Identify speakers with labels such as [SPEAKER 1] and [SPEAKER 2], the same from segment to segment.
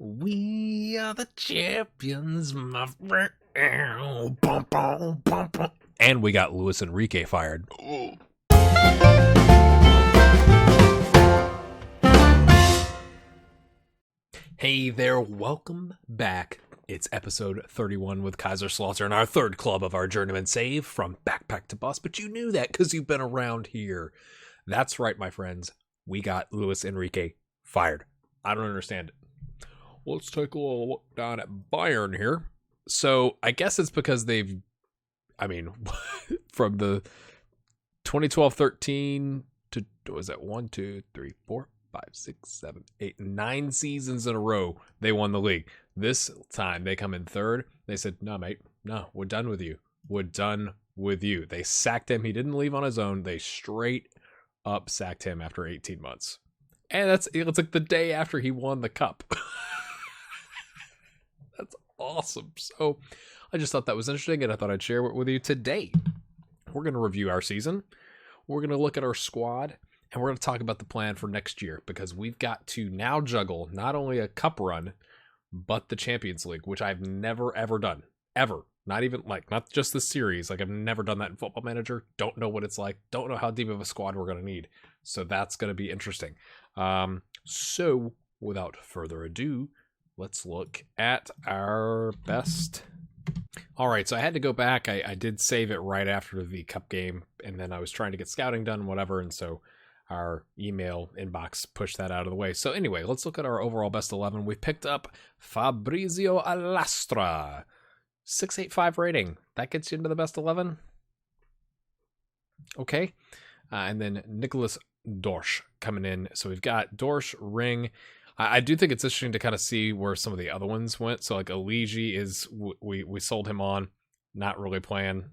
[SPEAKER 1] We are the champions, my friend. And we got Luis Enrique fired. Hey there, welcome back. It's episode 31 with Kaiserslautern, our third club of our journeyman save from backpack to bus. But you knew that because you've been around here. That's right, my friends. We got Luis Enrique fired. I don't understand it. Let's take a little look down at Bayern here. So I guess it's because from the 2012-13 to, was that 1, 2, 3, 4, 5, 6, 7, 8, 9 seasons in a row, they won the league. This time they come in third. They said, no, mate, no, we're done with you. We're done with you. They sacked him. He didn't leave on his own. They straight up sacked him after 18 months. And it's like the day after he won the cup. That's awesome. So I just thought that was interesting, and I thought I'd share it with you today. We're going to review our season. We're going to look at our squad, and we're going to talk about the plan for next year, because we've got to now juggle not only a cup run, but the Champions League, which I've never, ever done. Ever. Not even, not just this series. I've never done that in Football Manager. Don't know what it's like. Don't know how deep of a squad we're going to need. So that's going to be interesting. So without further ado, let's look at our best. All right, so I had to go back. I did save it right after the cup game, and then I was trying to get scouting done, whatever, and so our email inbox pushed that out of the way. So anyway, let's look at our overall best 11. We picked up Fabrizio Alastra. 685 rating. That gets you into the best 11. Okay. And then Nicholas Dorsch coming in. So we've got Dorsch, Ring. I do think it's interesting to kind of see where some of the other ones went. So Aligi is, we sold him on, not really playing,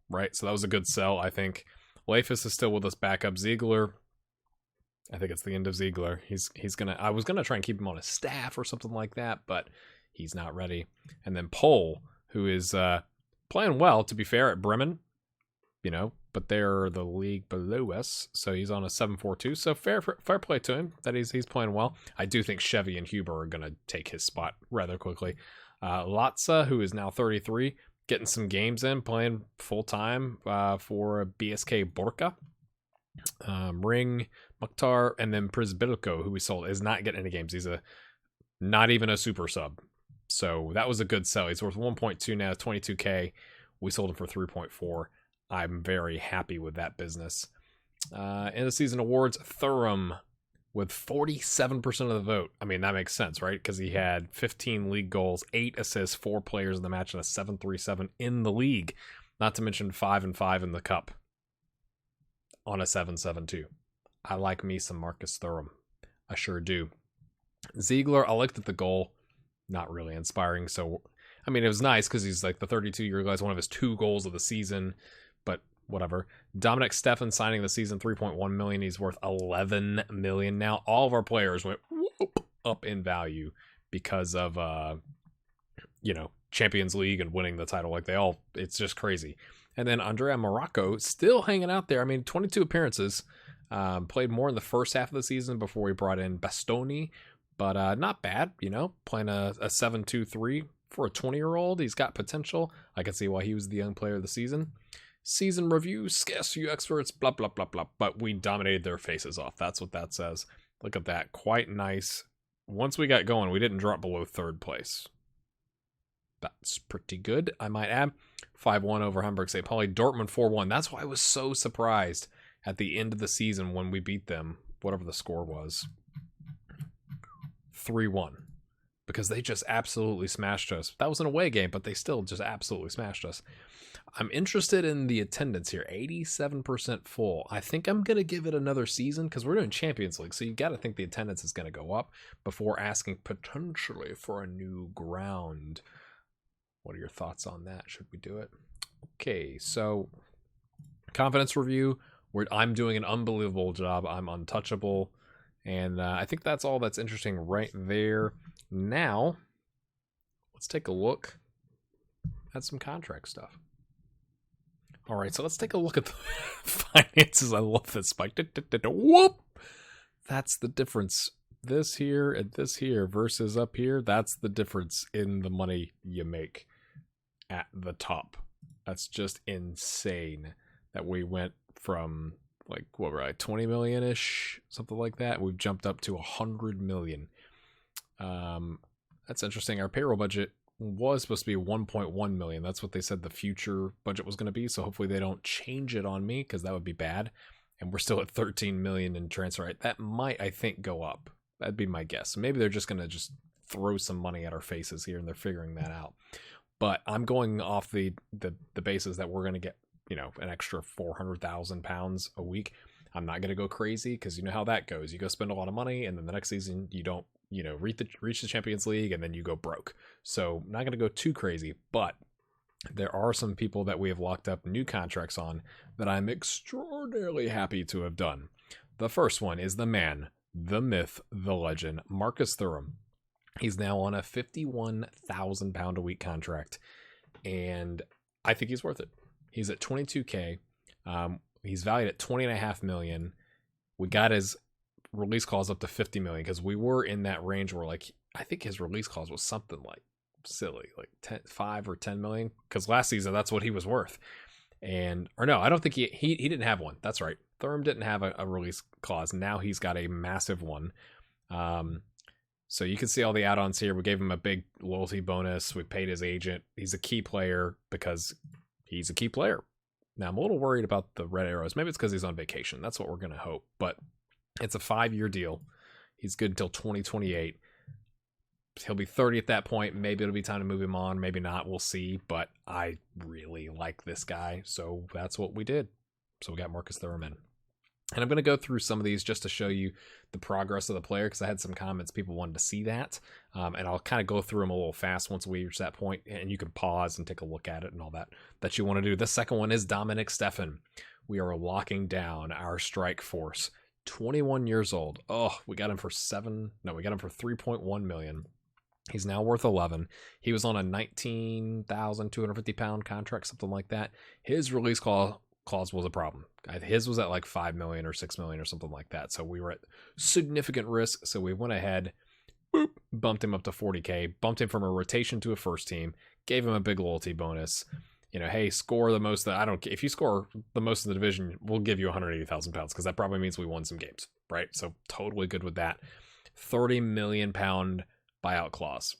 [SPEAKER 1] right? So that was a good sell, I think. Leifus is still with us backup. Ziegler, I think it's the end of Ziegler. I was gonna try and keep him on his staff or something like that, but he's not ready. And then Pohl, who is playing well, to be fair, at Bremen, but they're the league below us, so he's on a 7.42. So fair play to him that he's playing well. I do think Chevy and Huber are going to take his spot rather quickly. Latza, who is now 33, getting some games in, playing full time for BSK Borka. Ring, Mukhtar, and then Prisbilko, who we sold, is not getting any games. He's not even a super sub. So that was a good sell. He's worth 1.2 now, 22K. We sold him for 3.4. I'm very happy with that business. End of season awards, Theorem with 47% of the vote. I mean, that makes sense, right? Because he had 15 league goals, 8 assists, 4 players in the match, and a 7.37 in the league. Not to mention 5 and 5 in the cup on a 7.72. I like me some Markus Theorem. I sure do. Ziegler, I looked at the goal. Not really inspiring. So, I mean, it was nice because he's like the 32-year guy, one of his 2 goals of the season, but whatever. Dominic Stefan signing the season, 3.1 million. He's worth 11 million now. All of our players went up in value because of, Champions League and winning the title. It's just crazy. And then Aundrea Morocco still hanging out there. I mean, 22 appearances, played more in the first half of the season before we brought in Bastoni. But not bad, playing a 7.23 for a 20-year-old. He's got potential. I can see why he was the young player of the season. Season review, scarce few experts, blah, blah, blah, blah. But we dominated their faces off. That's what that says. Look at that. Quite nice. Once we got going, we didn't drop below third place. That's pretty good, I might add. 5-1 over Hamburg St. Pauli. Dortmund 4-1. That's why I was so surprised at the end of the season when we beat them, whatever the score was. 3-1, because they just absolutely smashed us. That was an away game, but they still just absolutely smashed us. I'm interested in the attendance here. 87% full. I think I'm going to give it another season because we're doing Champions League, so you got to think the attendance is going to go up before asking potentially for a new ground. What are your thoughts on that? Should we do it? Okay, so confidence review. I'm doing an unbelievable job. I'm untouchable. And I think that's all that's interesting right there. Now, let's take a look at some contract stuff. All right, so let's take a look at the finances. I love this spike. Whoop! That's the difference this here and this here versus up here, that's the difference in the money you make at the top. That's just insane that we went from like, what were I, 20 million-ish, something like that. We've jumped up to 100 million. That's interesting. Our payroll budget was supposed to be 1.1 million. That's what they said the future budget was going to be. So hopefully they don't change it on me, because that would be bad. And we're still at 13 million in transfer right. That might, I think, go up. That'd be my guess. Maybe they're just going to just throw some money at our faces here, and they're figuring that out. But I'm going off the basis that we're going to get, an extra 400,000 pounds a week. I'm not going to go crazy, because you know how that goes. You go spend a lot of money, and then the next season you don't, reach the Champions League, and then you go broke. So I'm not going to go too crazy, but there are some people that we have locked up new contracts on that I'm extraordinarily happy to have done. The first one is the man, the myth, the legend, Markus Theorem. He's now on a 51,000 pound a week contract, and I think he's worth it. He's at 22K. He's valued at 20.5 million. We got his release clause up to 50 million, because we were in that range where, like, I think his release clause was something like silly, like 5 or 10 million, because last season that's what he was worth. And or no, I don't think he didn't have one. That's right, Theorem didn't have a release clause. Now he's got a massive one. So you can see all the add-ons here. We gave him a big loyalty bonus. We paid his agent. He's a key player because he's a key player. Now I'm a little worried about the red arrows. Maybe it's because he's on vacation. That's what we're going to hope. But it's a 5-year deal. He's good until 2028. He'll be 30 at that point. Maybe it'll be time to move him on. Maybe not. We'll see. But I really like this guy. So that's what we did. So we got Markus Theorem in. And I'm going to go through some of these just to show you the progress of the player, because I had some comments people wanted to see that. And I'll kind of go through them a little fast once we reach that point, and you can pause and take a look at it and all that you want to do. The second one is Dominic Stefan. We are locking down our strike force. 21 years old. Oh, we got him for 3.1 million. He's now worth 11. He was on a 19,250 pound contract, something like that. His release clause was a problem. His was at like 5 million or 6 million or something like that. So we were at significant risk. So we went ahead, bumped him up to 40K, bumped him from a rotation to a first team, gave him a big loyalty bonus. Hey, score the most. I don't care if you score the most in the division, we'll give you 180,000 pounds, because that probably means we won some games, right? So totally good with that. 30 million pound buyout clause.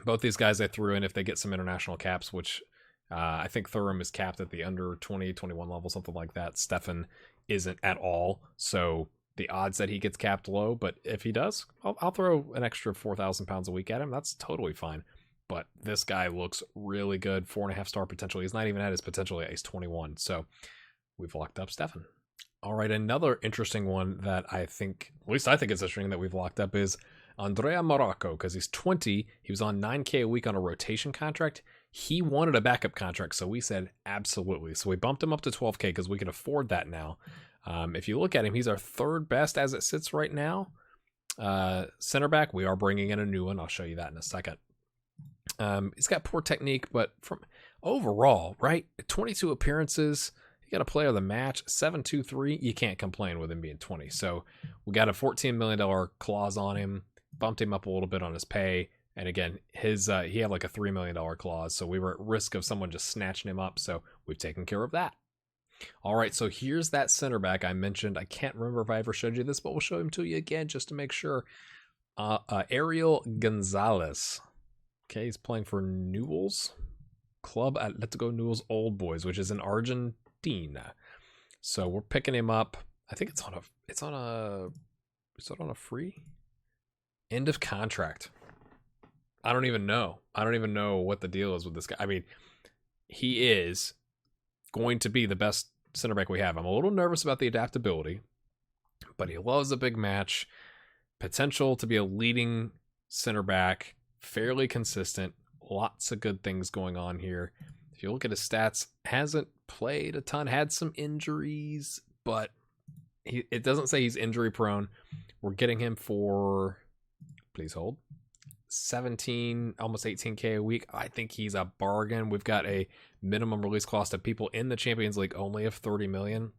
[SPEAKER 1] Both these guys I threw in if they get some international caps, which I think Theorem is capped at the under 20, 21 level, something like that. Stefan isn't at all. So the odds that he gets capped low, but if he does, I'll throw an extra 4,000 pounds a week at him. That's totally fine. But this guy looks really good. 4.5 star potential. He's not even at his potential yet. He's 21. So we've locked up Stefan. All right. Another interesting one that I think it's interesting that we've locked up is Aundrea Morocco, because he's 20. He was on 9K a week on a rotation contract. He wanted a backup contract, so we said absolutely. So we bumped him up to 12K because we can afford that now. If you look at him, he's our third best as it sits right now. Center back, we are bringing in a new one. I'll show you that in a second. He's got poor technique, but from overall, right? 22 appearances. You got a player of the match, 7-2-3. You can't complain with him being 20. So we got a $14 million clause on him, bumped him up a little bit on his pay. And again, he had like a $3 million clause. So we were at risk of someone just snatching him up. So we've taken care of that. All right. So here's that center back I mentioned. I can't remember if I ever showed you this, but we'll show him to you again just to make sure. Ariel Gonzalez. Okay. He's playing for Newell's Club Atletico Newell's Old Boys, which is in Argentina. So we're picking him up. I think is it on a free end of contract? I don't even know what the deal is with this guy. I mean, he is going to be the best center back we have. I'm a little nervous about the adaptability, but he loves a big match. Potential to be a leading center back, fairly consistent. Lots of good things going on here. If you look at his stats, hasn't played a ton, had some injuries, but it doesn't say he's injury prone. We're getting him for, please hold, 17, almost 18K a week. I think he's a bargain. We've got a minimum release cost of people in the Champions League only of 30 million.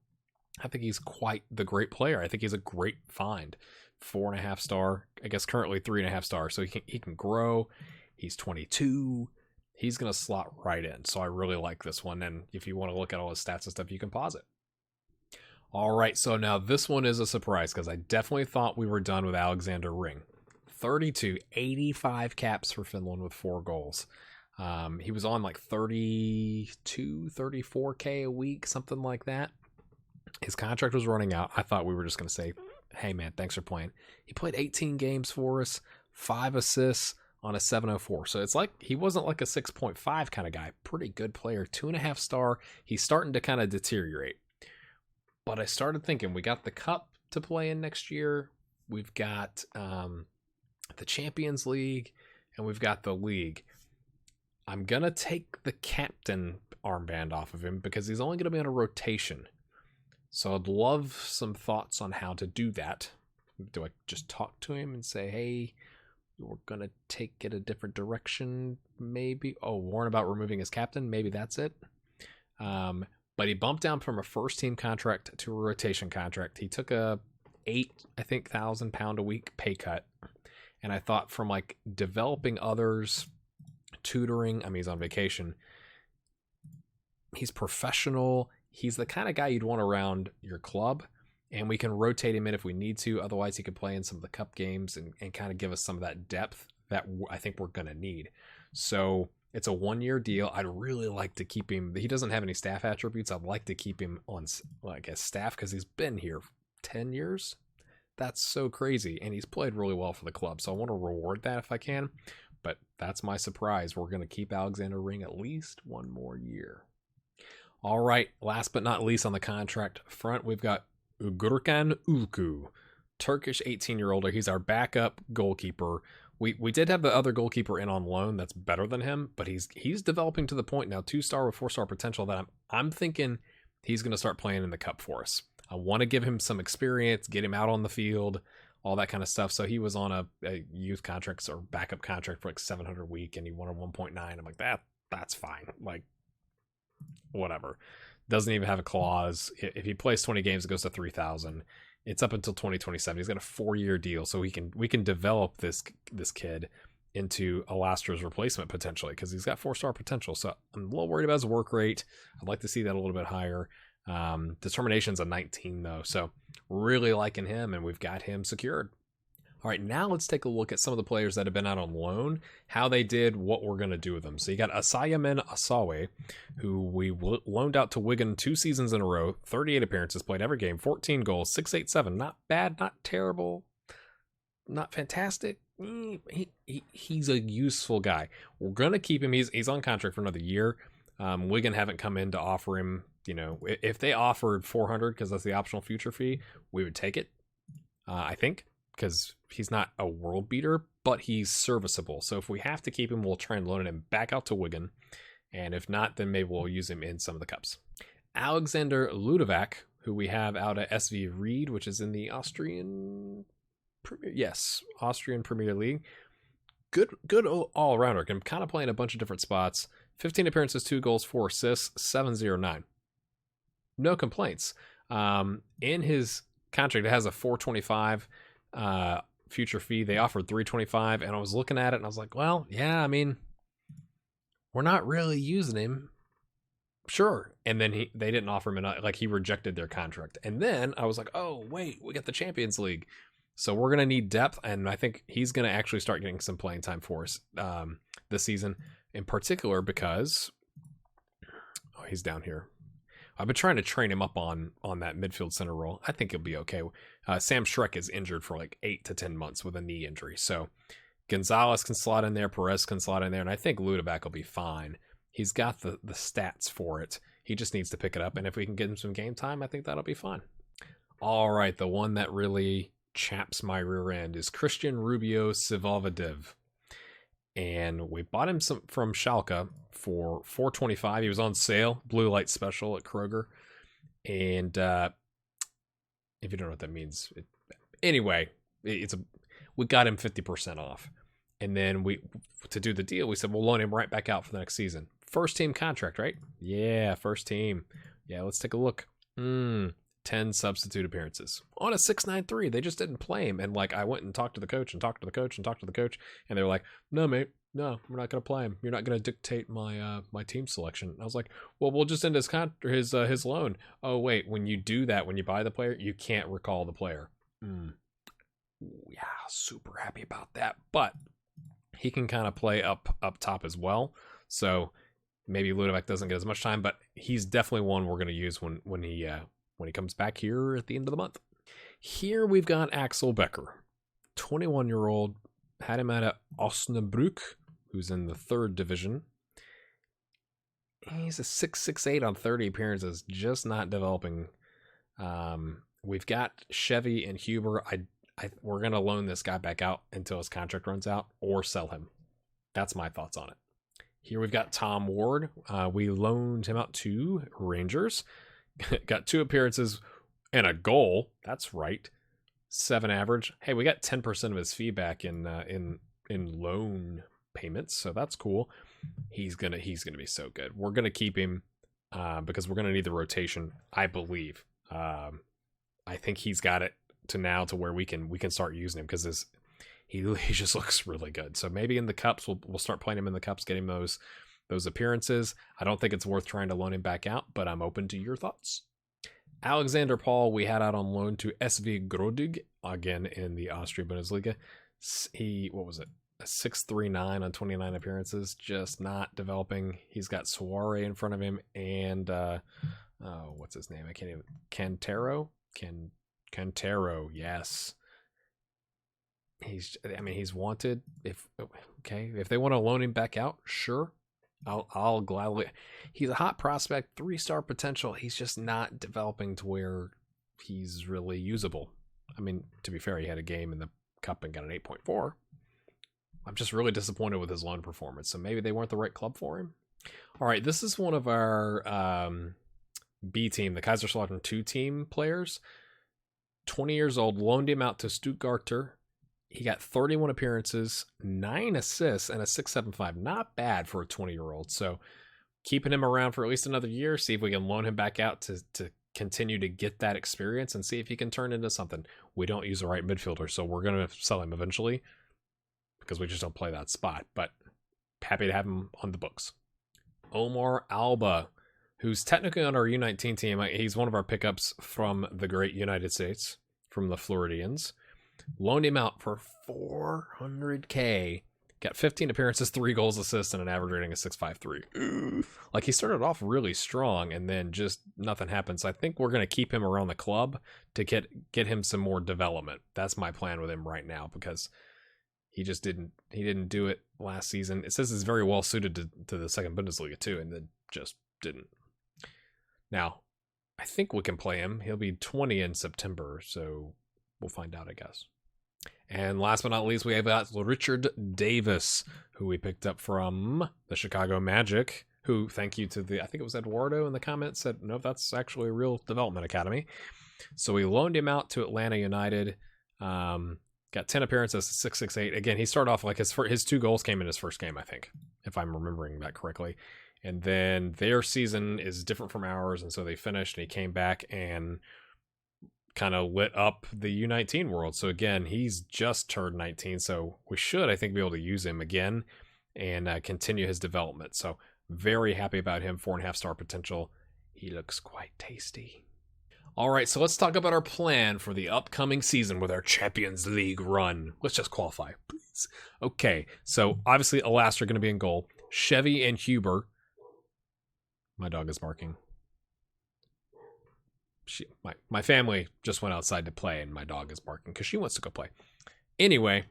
[SPEAKER 1] I think he's quite the great player. I think he's a great find 4.5 star. I guess currently 3.5 star. So he can grow. He's 22. He's going to slot right in. So I really like this one. And if you want to look at all his stats and stuff, you can pause it. All right, so now this one is a surprise because I definitely thought we were done with Alexander Ring. 32, 85 caps for Finland with 4 goals. He was on like 32, 34K a week, something like that. His contract was running out. I thought we were just going to say, hey, man, thanks for playing. He played 18 games for us, 5 assists on a 704. So it's like he wasn't like a 6.5 kind of guy. Pretty good player, 2.5 star. He's starting to kind of deteriorate. But I started thinking, we got the Cup to play in next year. We've got the Champions League, and we've got the league. I'm going to take the captain armband off of him because he's only going to be on a rotation. So I'd love some thoughts on how to do that. Do I just talk to him and say, hey, we're going to take it a different direction, maybe? Oh, warn about removing his captain? Maybe that's it. But he bumped down from a first team contract to a rotation contract. He took a £8,000 a week pay cut. And I thought from like developing others, tutoring, I mean, he's on vacation. He's professional. He's the kind of guy you'd want around your club. And we can rotate him in if we need to. Otherwise, he could play in some of the cup games and kind of give us some of that depth that I think we're going to need. So it's a 1-year deal. I'd really like to keep him. He doesn't have any staff attributes. I'd like to keep him on like as staff because he's been here 10 years. That's so crazy. And he's played really well for the club. So I want to reward that if I can. But that's my surprise. We're going to keep Alexander Ring at least 1 more year. All right. Last but not least on the contract front, we've got Gürkan Ülkü, Turkish 18-year-old. He's our backup goalkeeper. We did have the other goalkeeper in on loan that's better than him, but he's developing to the point now, 2-star with 4-star potential, that I'm thinking he's going to start playing in the cup for us. I want to give him some experience, get him out on the field, all that kind of stuff. So he was on a youth contract or backup contract for like 700 a week, and he wanted 1.9. I'm like, that's fine. Like, whatever. Doesn't even have a clause. If he plays 20 games, it goes to 3,000. It's up until 2027. He's got a 4-year deal, so we can develop this kid into Alastra's replacement potentially because he's got 4-star potential. So I'm a little worried about his work rate. I'd like to see that a little bit higher. Determination's a 19 though, so really liking him, and we've got him secured. All right, now let's take a look at some of the players that have been out on loan, how they did, what we're going to do with them. So you got Asayamin Asawe, who we loaned out to Wigan 2 seasons in a row, 38 appearances, played every game, 14 goals, 687. Not bad, not terrible, not fantastic. He's a useful guy. We're going to keep him. He's on contract for another year. Wigan haven't come in to offer him, if they offered 400 because that's the optional future fee, we would take it, I think. Because he's not a world beater, but he's serviceable. So if we have to keep him, we'll try and loan him back out to Wigan. And if not, then maybe we'll use him in some of the cups. Alexander Ludovac, who we have out at SV Ried, which is in the Austrian Premier League. Good all-rounder. Can kind of play in a bunch of different spots. 15 appearances, 2 goals, 4 assists, 709. No complaints. In his contract, it has a 425 future fee. They offered 325, and I was looking at it and I was like, well, yeah, I mean, we're not really using him, sure. And then they didn't offer him, he rejected their contract. And then I was like, oh wait, we got the Champions League, so we're gonna need depth, and I think he's gonna actually start getting some playing time for us this season in particular because he's down here. I've been trying to train him up on that midfield center role. I think he'll be okay. Sam Schreck is injured for like 8 to 10 months with a knee injury. So Gonzalez can slot in there. Perez can slot in there. And I think Ludovac will be fine. He's got the stats for it. He just needs to pick it up. And if we can get him some game time, I think that'll be fine. All right. The one that really chaps my rear end is Christian Rubio Sivalvadev. And we bought him from Schalke for $425. He was on sale, blue light special at Kroger. And if you don't know what that means, we got him 50% off. And then to do the deal, we said we'll loan him right back out for the next season. First team contract, right? Yeah, first team. Yeah, let's take a look. 10 10 substitute appearances on a 6.93. They just didn't play him. And like, I went and talked to the coach and talked to the coach and talked to the coach, and they were like, no, mate, no, we're not going to play him. You're not going to dictate my my team selection. I was like, well, we'll just end his loan. Oh, wait, when you do that, when you buy the player, you can't recall the player. Yeah, super happy about that. But he can kind of play up top as well. So maybe Ludovic doesn't get as much time, but he's definitely one we're going to use when he comes back here at the end of the month. Here we've got Axel Becker, 21-year-old, had him at Osnabrück, who's in the 3rd division. He's a 6'6" on 30 appearances, just not developing. We've got Chevy and Huber. We're going to loan this guy back out until his contract runs out or sell him. That's my thoughts on it. Here we've got Tom Ward. We loaned him out to Rangers. Got 2 appearances and a goal. That's right. 7 average. Hey, we got 10% of his fee back in loan payments, so that's cool. He's gonna be so good. We're gonna keep him because we're gonna need the rotation, I believe. I think he's got it to where we can start using him because he just looks really good. So maybe in the cups we'll start playing him in the cups, getting those appearances. I don't think it's worth trying to loan him back out, but I'm open to your thoughts. Alexander Paul, we had out on loan to SV Grodig, again in the Austria Bundesliga. What was it? A 6.39 on 29 appearances, just not developing. He's got Soare in front of him and what's his name? I can't even. Cantero, yes. He's wanted. If they want to loan him back out, sure. I'll gladly. He's a hot prospect, 3-star potential. He's just not developing to where he's really usable. I mean, to be fair, he had a game in the cup and got an 8.4. I'm just really disappointed with his loan performance. So maybe they weren't the right club for him. All right, this is one of our B team, the Kaiserslautern 2 team players. 20 years old, loaned him out to Stuttgarter. He got 31 appearances, 9 assists, and a 6.75. Not bad for a 20-year-old. So keeping him around for at least another year, see if we can loan him back out to continue to get that experience and see if he can turn into something. We don't use the right midfielder, so we're going to sell him eventually because we just don't play that spot. But happy to have him on the books. Omar Elba, who's technically on our U19 team. He's one of our pickups from the great United States, from the Floridians. Loaned him out for $400K. Got 15 appearances, 3 goals, assists, and an average rating of 6.53. Like, he started off really strong, and then just nothing happened. So I think we're going to keep him around the club to get him some more development. That's my plan with him right now, because he just didn't do it last season. It says he's very well suited to the second Bundesliga too, and then just didn't. Now, I think we can play him. He'll be 20 in September, so we'll find out, I guess. And last but not least, we have got Richard Davis, who we picked up from the Chicago Magic, who, thank you to I think it was Eduardo in the comments, said, no, that's actually a real development academy. So we loaned him out to Atlanta United. Got 10 appearances, 6.68. Again, he started off like his 2 goals came in his first game, I think, if I'm remembering that correctly. And then their season is different from ours, and so they finished, and he came back and kind of lit up the U19 world. So again, he's just turned 19, so we should, I think, be able to use him again and continue his development. So very happy about him, 4.5-star potential. He looks quite tasty. All right, so let's talk about our plan for the upcoming season with our Champions League run. Let's just qualify, please. Okay, so obviously Elastra going to be in goal. Chevy and Huber. My dog is barking. My family just went outside to play, and my dog is barking because she wants to go play. Anyway,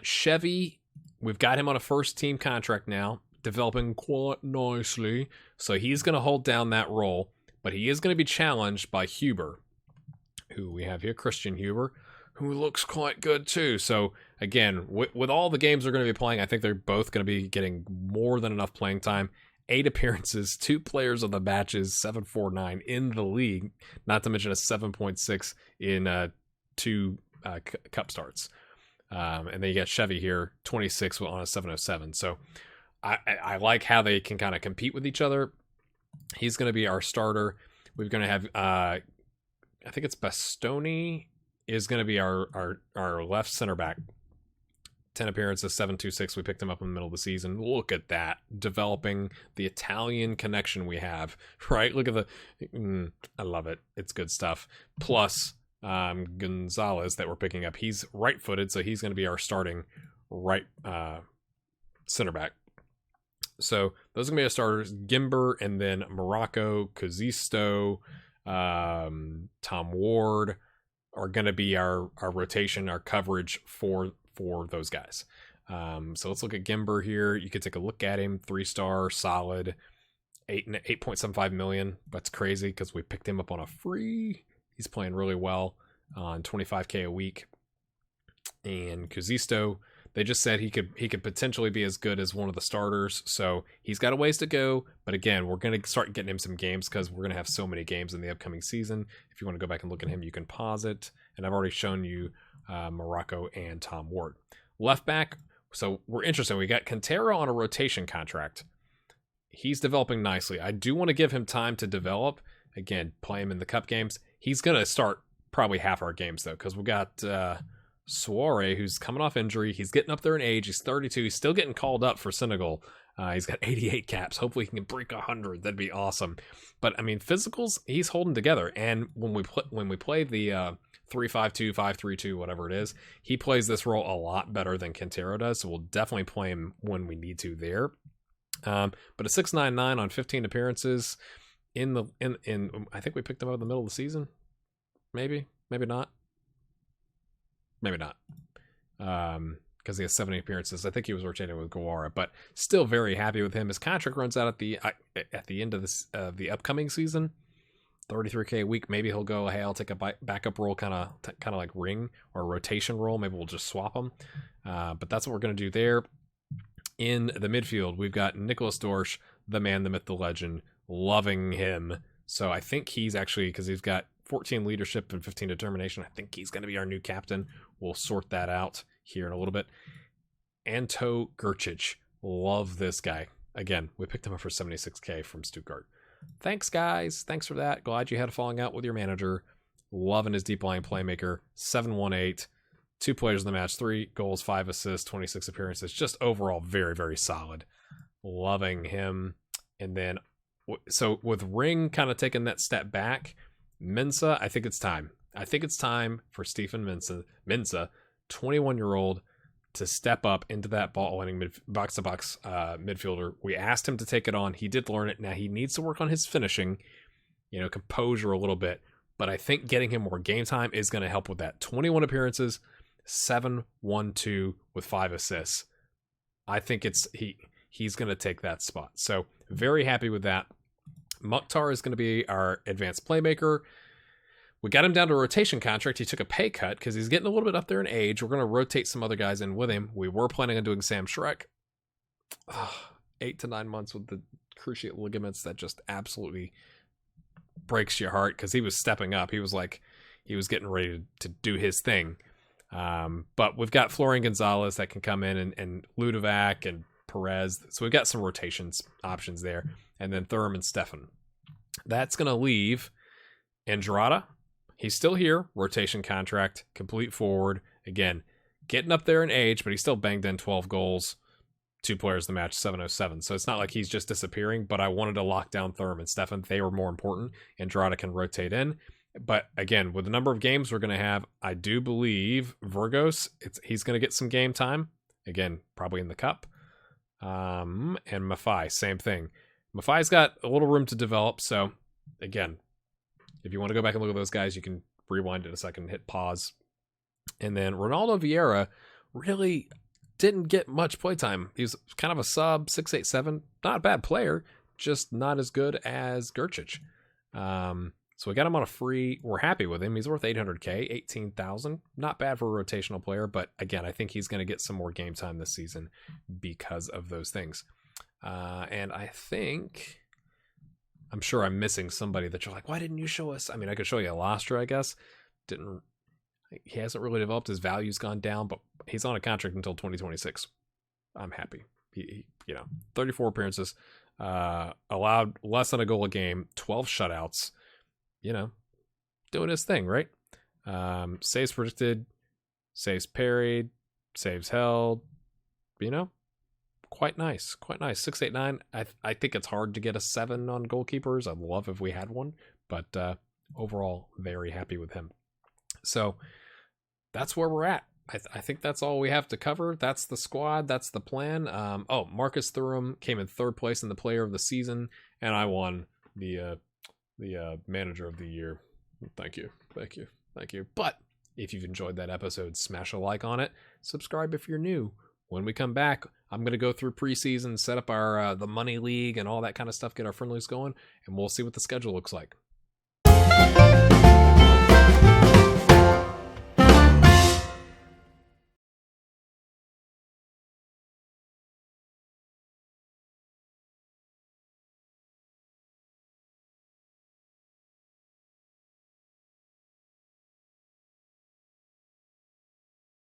[SPEAKER 1] Chevy, we've got him on a first-team contract now, developing quite nicely. So he's going to hold down that role, but he is going to be challenged by Huber, who we have here, Christian Huber, who looks quite good too. So again, with all the games they're going to be playing, I think they're both going to be getting more than enough playing time. 8 appearances, 2 players of the matches, 7.49 in the league, not to mention a 7.6 in 2 cup starts. And then you got Chevy here, 26 on a 7.07. So I like how they can kind of compete with each other. He's going to be our starter. We're going to have I think it's Bastoni is going to be our left center back. 10 appearances, 7.26. We picked him up in the middle of the season. Look at that. Developing the Italian connection we have, right? Look at I love it. It's good stuff. Plus, Gonzalez that we're picking up. He's right-footed, so he's going to be our starting right center back. So those are going to be our starters. Gimber, and then Morocco, Casisto, Tom Ward are going to be our rotation, our coverage for those guys. So let's look at Gimber here. You could take a look at him. 3-star, solid, 8.75 million. That's crazy because we picked him up on a free. He's playing really well on 25K a week. And Casisto, they just said he could potentially be as good as one of the starters. So he's got a ways to go. But again, we're going to start getting him some games because we're going to have so many games in the upcoming season. If you want to go back and look at him, you can pause it. And I've already shown you Morocco and Tom Ward. Left back, so we're interested. We got Quintero on a rotation contract. He's developing nicely. I do want to give him time to develop. Again, play him in the cup games. He's going to start probably half our games, though, because we got Soare, who's coming off injury. He's getting up there in age. He's 32. He's still getting called up for Senegal. He's got 88 caps. Hopefully he can break 100. That'd be awesome. But, I mean, physicals, he's holding together. And when we play the 3-5-2, 5-3-2, whatever it is, he plays this role a lot better than Quintero does. So we'll definitely play him when we need to there. But a 6.99 on 15 appearances in I think we picked him up in the middle of the season. Maybe not. Because he has 70 appearances. I think he was rotating with Guevara, but still very happy with him. His contract runs out at the end of the upcoming season. 33K a week. Maybe he'll go, hey, I'll take a backup role, kind of like Ring or rotation role. Maybe we'll just swap them. But that's what we're going to do there. In the midfield, we've got Nicholas Dorsch, the man, the myth, the legend. Loving him. So I think he's actually, because he's got 14 leadership and 15 determination, I think he's going to be our new captain. We'll sort that out here in a little bit. Anto Grcic. Love this guy. Again, we picked him up for 76K from Stuttgart. Thanks, guys. Thanks for that. Glad you had a falling out with your manager. Loving his deep line playmaker. 7-1-8. 2 players in the match. 3 goals, 5 assists, 26 appearances. Just overall very, very solid. Loving him. And then, so with Ring kind of taking that step back, Mensa, I think it's time. I think it's time for Stephen Mensa, 21-year-old, to step up into that ball-winning box-to-box midfielder. We asked him to take it on. He did learn it. Now he needs to work on his finishing, composure a little bit. But I think getting him more game time is going to help with that. 21 appearances, 7-1-2 with 5 assists. I think he's going to take that spot. So very happy with that. Mukhtar is going to be our advanced playmaker. We got him down to a rotation contract. He took a pay cut because he's getting a little bit up there in age. We're going to rotate some other guys in with him. We were planning on doing Sam Shrek. 8 to 9 months with the cruciate ligaments. That just absolutely breaks your heart because he was stepping up. He was getting ready to do his thing. But we've got Florian Gonzalez that can come in and Ludovac and Perez. So we've got some rotations options there. And then Thuram and Stefan. That's going to leave Andrada. He's still here. Rotation contract. Complete forward. Again, getting up there in age, but he still banged in 12 goals. 2 players in the match, 707. So it's not like he's just disappearing, but I wanted to lock down Thuram and Stefan. They were more important. Andrada can rotate in. But again, with the number of games we're going to have, I do believe Virgos, he's going to get some game time. Again, probably in the cup. And Maffei, same thing. Maffei's got a little room to develop. So again, if you want to go back and look at those guys, you can rewind it a second, hit pause. And then Ronaldo Vieira really didn't get much playtime. He was kind of a sub, 6'8", not a bad player, just not as good as Grcic. So we got him on a free. We're happy with him. He's worth 800K, 18,000. Not bad for a rotational player, but again, I think he's going to get some more game time this season because of those things. And I'm sure I'm missing somebody that you're like, why didn't you show us? I mean, I could show you Alastra, I guess. He hasn't really developed. His value's gone down, but he's on a contract until 2026. I'm happy. He 34 appearances, allowed less than a goal a game, 12 shutouts. doing his thing, right? Saves predicted, saves parried, saves held, you know, quite nice. 689. I think it's hard to get a 7 on goalkeepers. I'd love if we had one, but overall, very happy with him. So that's where we're at. I think that's all we have to cover. That's the squad. That's the plan. Markus Theorem came in 3rd place in the Player of the Season, and I won the Manager of the Year. Thank you. But if you've enjoyed that episode, smash a like on it. Subscribe if you're new. When we come back, I'm going to go through preseason, set up our the money league and all that kind of stuff, get our friendlies going, and we'll see what the schedule looks like.